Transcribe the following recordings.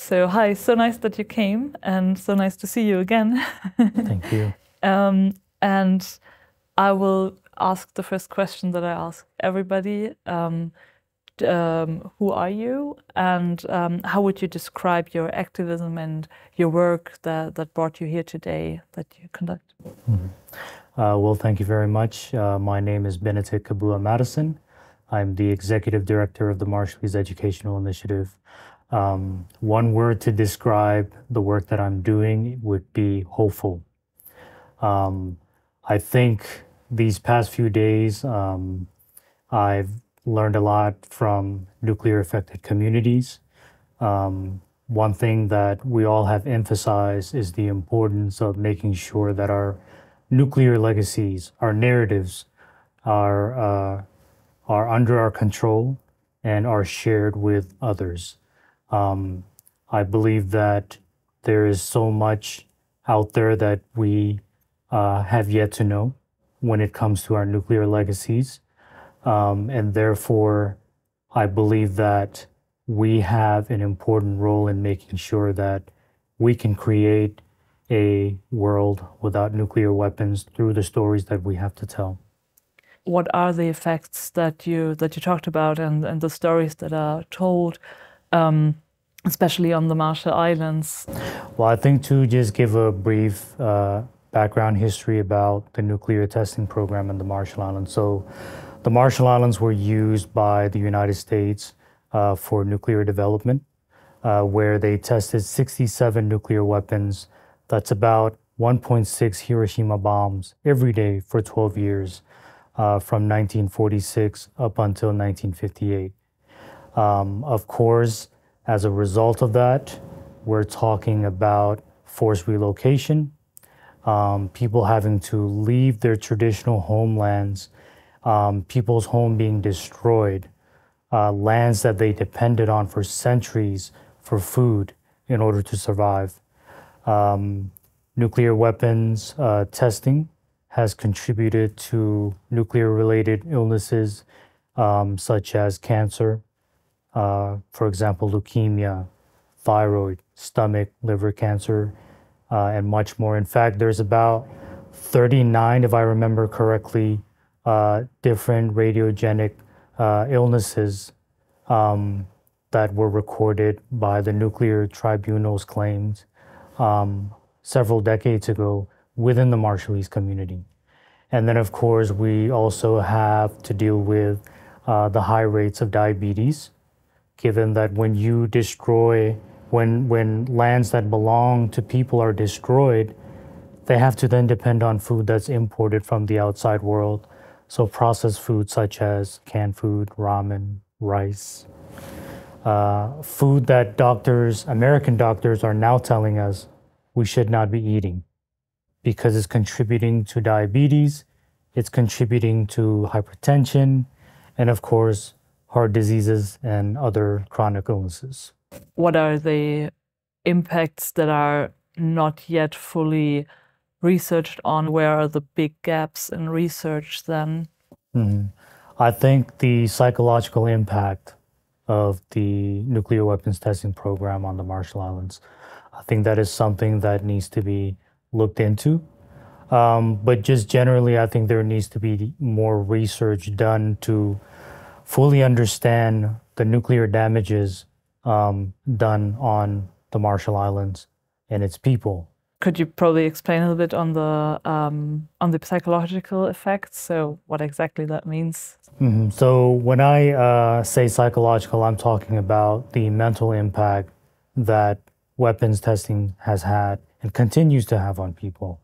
So hi, so nice that you came and so nice to see you again. Thank you. And I will ask the first question that I ask everybody. Who are you, and how would you describe your activism and your work that brought you here today, that you conduct? Well, thank you very much. My name is Benedict Kabua Madison. I'm the Executive Director of the Marshallese Educational Initiative. One word to describe the work that I'm doing would be hopeful. I think these past few days, I've learned a lot from nuclear affected communities. One thing that we all have emphasized is the importance of making sure that our nuclear legacies, our narratives, are under our control and are shared with others. I believe that there is so much out there that we have yet to know when it comes to our nuclear legacies. And therefore, I believe that we have an important role in making sure that we can create a world without nuclear weapons through the stories that we have to tell. What are the effects that you talked about and the stories that are told, especially on the Marshall Islands? Well, I think to just give a brief background history about the nuclear testing program in the Marshall Islands. So the Marshall Islands were used by the United States for nuclear development, where they tested 67 nuclear weapons. That's about 1.6 Hiroshima bombs every day for 12 years, from 1946 up until 1958. Of course, as a result of that, we're talking about forced relocation, people having to leave their traditional homelands, people's home being destroyed, lands that they depended on for centuries for food in order to survive. Nuclear weapons testing has contributed to nuclear-related illnesses such as cancer, for example, leukemia, thyroid, stomach, liver cancer, and much more. In fact, there's about 39, if I remember correctly, different radiogenic illnesses that were recorded by the nuclear tribunal's claims several decades ago within the Marshallese community. And then, of course, we also have to deal with the high rates of diabetes, given that when you destroy, when lands that belong to people are destroyed, they have to then depend on food that's imported from the outside world. So processed food such as canned food, ramen, rice, food that doctors, American doctors, are now telling us we should not be eating because it's contributing to diabetes, it's contributing to hypertension, and of course, heart diseases and other chronic illnesses. What are the impacts that are not yet fully researched on? Where are the big gaps in research then? I think the psychological impact of the nuclear weapons testing program on the Marshall Islands, I think that is something that needs to be looked into. But just generally, I think there needs to be more research done to fully understand the nuclear damages done on the Marshall Islands and its people. Could you probably explain a little bit on the psychological effects? So what exactly that means? So when I say psychological, I'm talking about the mental impact that weapons testing has had and continues to have on people.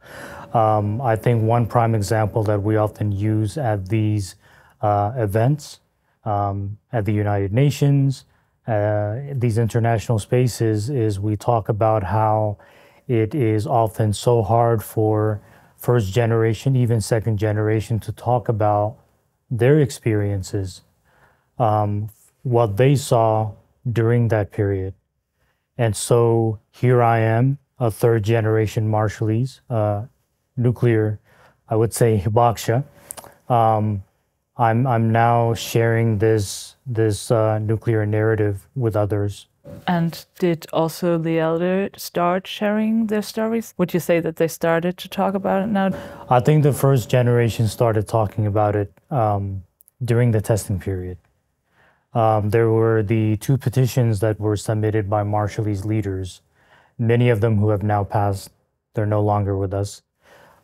I think one prime example that we often use at these events, at the United Nations, these international spaces, is we talk about how it is often so hard for first generation, even second generation, to talk about their experiences, what they saw during that period. And so here I am, a third generation Marshallese, nuclear, I would say Hibakusha. I'm now sharing this nuclear narrative with others And did also the elder start sharing their stories? Would you say that they started to talk about it now? I think the first generation started talking about it during the testing period. There were the two petitions that were submitted by Marshallese leaders, many of them who have now passed, they're no longer with us,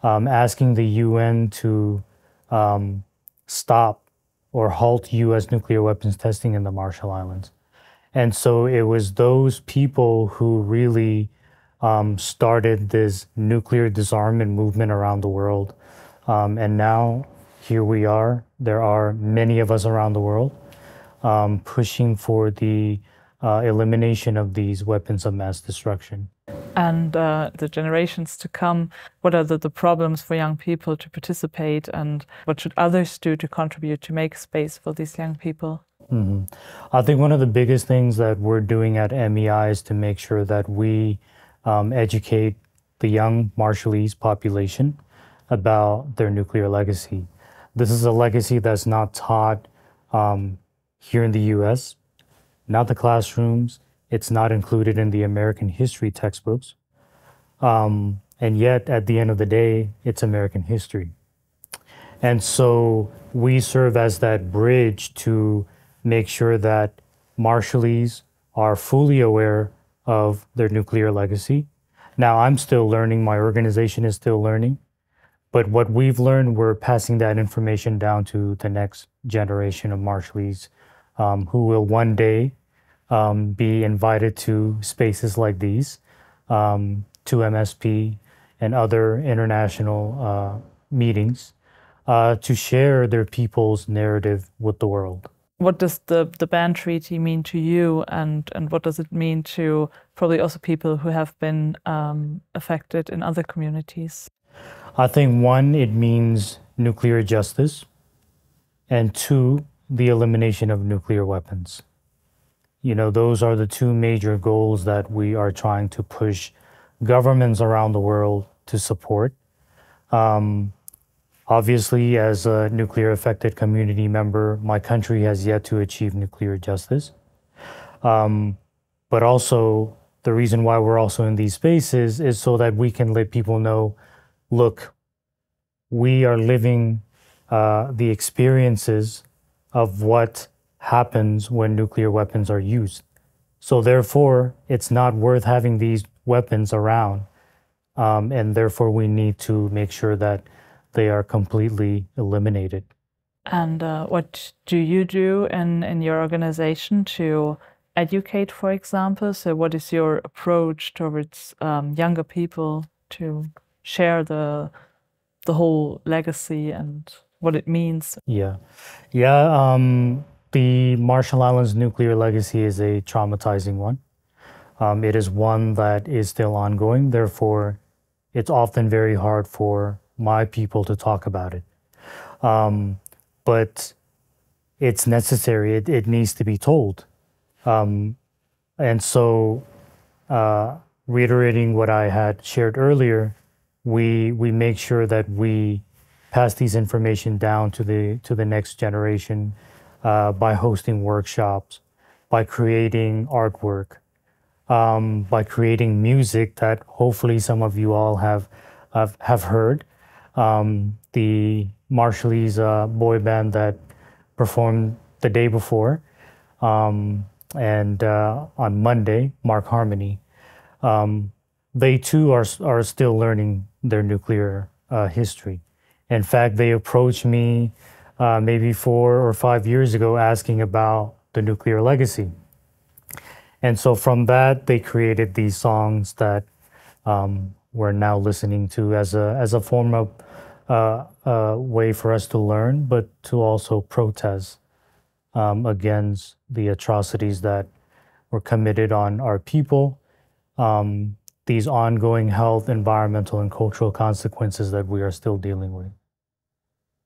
asking the UN to stop or halt US nuclear weapons testing in the Marshall Islands. And so it was those people who really started this nuclear disarmament movement around the world. And now here we are. There are many of us around the world pushing for the elimination of these weapons of mass destruction. And the generations to come, what are the problems for young people to participate, and what should others do to contribute to make space for these young people? Mm-hmm. I think one of the biggest things that we're doing at MEI is to make sure that we educate the young Marshallese population about their nuclear legacy. This is a legacy that's not taught here in the US, not the classrooms. It's not included in the American history textbooks. And yet, at the end of the day, it's American history. And so we serve as that bridge to make sure that Marshallese are fully aware of their nuclear legacy. Now, I'm still learning, my organization is still learning, but what we've learned, we're passing that information down to the next generation of Marshallese who will one day be invited to spaces like these, to MSP and other international meetings to share their people's narrative with the world. What does the ban treaty mean to you, and what does it mean to probably also people who have been affected in other communities? I think one, it means nuclear justice, and two, the elimination of nuclear weapons. You know, those are the two major goals that we are trying to push governments around the world to support. Obviously, as a nuclear affected community member, my country has yet to achieve nuclear justice. But also, the reason why we're also in these spaces is so that we can let people know, look, we are living the experiences of what happens when nuclear weapons are used. So therefore, it's not worth having these weapons around. And therefore, we need to make sure that they are completely eliminated. And what do you do in your organization to educate, for example? So what is your approach towards younger people to share the whole legacy and what it means? Yeah. The Marshall Islands nuclear legacy is a traumatizing one. It is one that is still ongoing. Therefore, it's often very hard for my people to talk about it. But it's necessary. It needs to be told. And so, reiterating what I had shared earlier, we make sure that we pass these information down to the next generation by hosting workshops, by creating artwork, by creating music that hopefully some of you all have heard. The Marshallese boy band that performed the day before, and on Monday, Mark Harmony. They too are still learning their nuclear history. In fact, they approached me maybe 4 or 5 years ago asking about the nuclear legacy. And so from that, they created these songs that we're now listening to as a form of way for us to learn, but to also protest against the atrocities that were committed on our people, these ongoing health, environmental, and cultural consequences that we are still dealing with.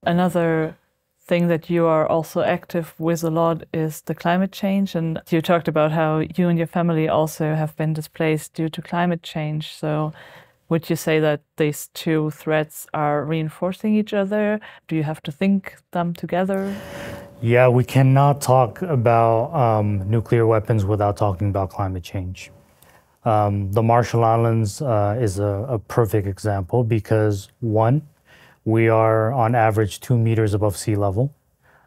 Another thing that you are also active with a lot is the climate change. And you talked about how you and your family also have been displaced due to climate change. So would you say that these two threats are reinforcing each other? Do you have to think them together? Yeah, we cannot talk about nuclear weapons without talking about climate change. The Marshall Islands is a perfect example because, one, we are on average 2 meters above sea level.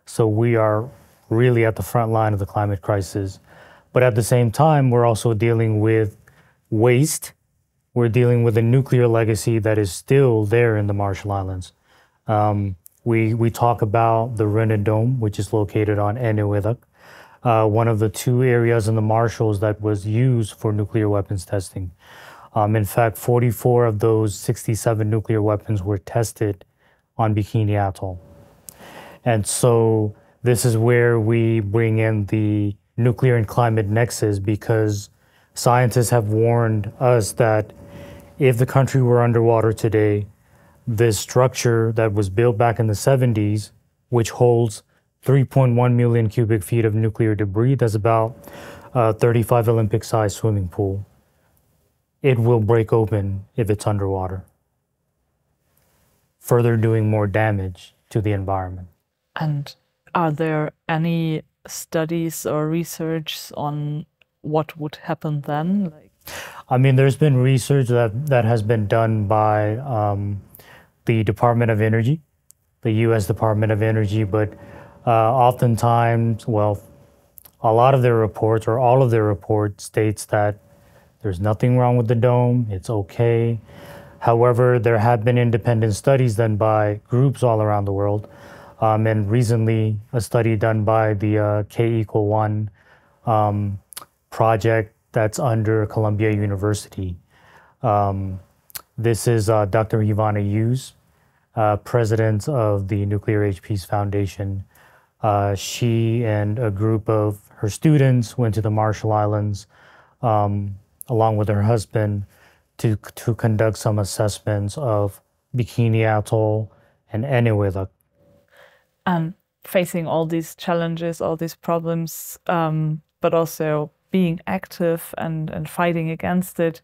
So we are really at the front line of the climate crisis. But at the same time, we're also dealing with waste. We're dealing with a nuclear legacy that is still there in the Marshall Islands. We talk about the Renner Dome, which is located on Enewetak, one of the two areas in the Marshalls that was used for nuclear weapons testing. In fact, 44 of those 67 nuclear weapons were tested on Bikini Atoll. And so this is where we bring in the nuclear and climate nexus, because scientists have warned us that if the country were underwater today, this structure that was built back in the 70s, which holds 3.1 million cubic feet of nuclear debris, that's about 35 Olympic-sized swimming pool. It will break open if it's underwater, further doing more damage to the environment. And are there any studies or research on what would happen then? I mean, there's been research that has been done by the Department of Energy, the U.S. Department of Energy, but oftentimes, well, a lot of their reports or all of their reports states that there's nothing wrong with the dome, it's okay. However, there have been independent studies done by groups all around the world. And recently, a study done by the K=1 project that's under Columbia University. This is Dr. Ivana Hughes, president of the Nuclear Age Peace Foundation. She and a group of her students went to the Marshall Islands along with her husband to conduct some assessments of Bikini Atoll and Enewetak. And facing all these challenges, all these problems, but also being active and fighting against it,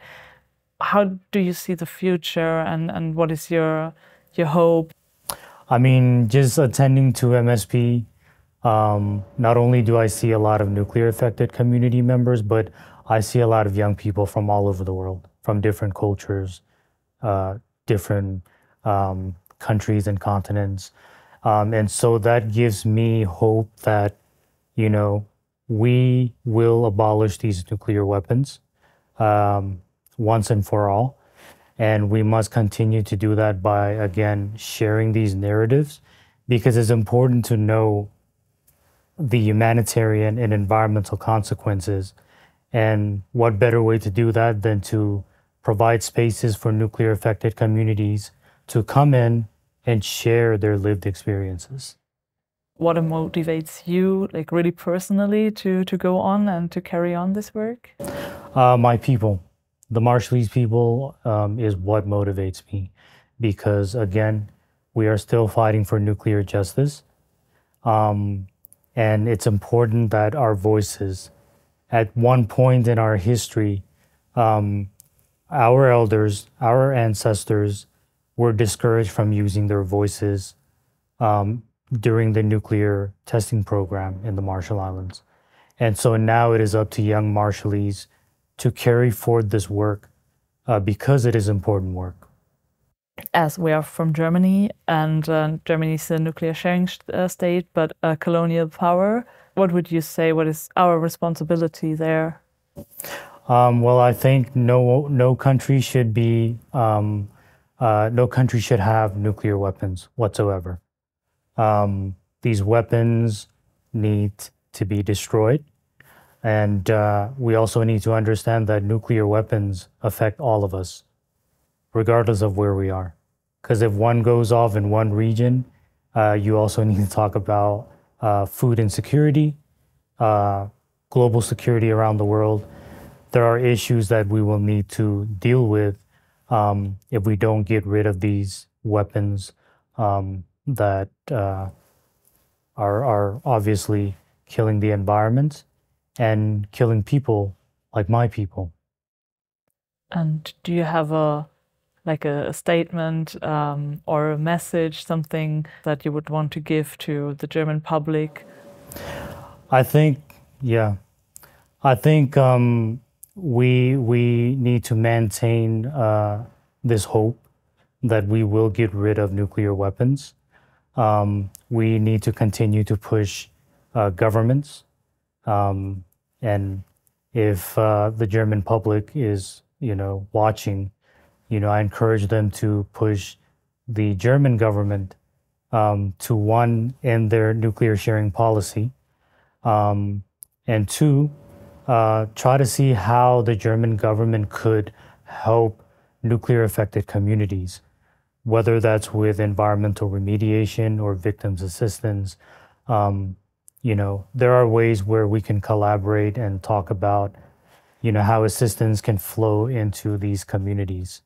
how do you see the future, and what is your hope? I mean, just attending to MSP, not only do I see a lot of nuclear affected community members, but I see a lot of young people from all over the world, from different cultures, different countries and continents. And so that gives me hope that, you know, we will abolish these nuclear weapons once and for all. And we must continue to do that by, again, sharing these narratives, because it's important to know the humanitarian and environmental consequences. And what better way to do that than to provide spaces for nuclear affected communities to come in and share their lived experiences. What motivates you, like really personally, to go on and to carry on this work? My people, the Marshallese people, is what motivates me, because again, we are still fighting for nuclear justice. And it's important that our voices, at one point in our history, our elders, our ancestors were discouraged from using their voices during the nuclear testing program in the Marshall Islands. And so now it is up to young Marshallese to carry forward this work because it is important work. As we are from Germany, and Germany is a nuclear sharing state, but a colonial power, what would you say, what is our responsibility there? Well, I think no country should be, no country should have nuclear weapons whatsoever. These weapons need to be destroyed. And we also need to understand that nuclear weapons affect all of us, regardless of where we are. Because if one goes off in one region, you also need to talk about food insecurity, global security around the world. There are issues that we will need to deal with if we don't get rid of these weapons that are obviously killing the environment and killing people like my people. And do you have a statement or a message, something that you would want to give to the German public I think, yeah, I think we need to maintain this hope that we will get rid of nuclear weapons. We need to continue to push governments, and if the German public is, watching, I encourage them to push the German government to one, end their nuclear sharing policy, and two, try to see how the German government could help nuclear affected communities, whether that's with environmental remediation or victims assistance. There are ways where we can collaborate and talk about, how assistance can flow into these communities.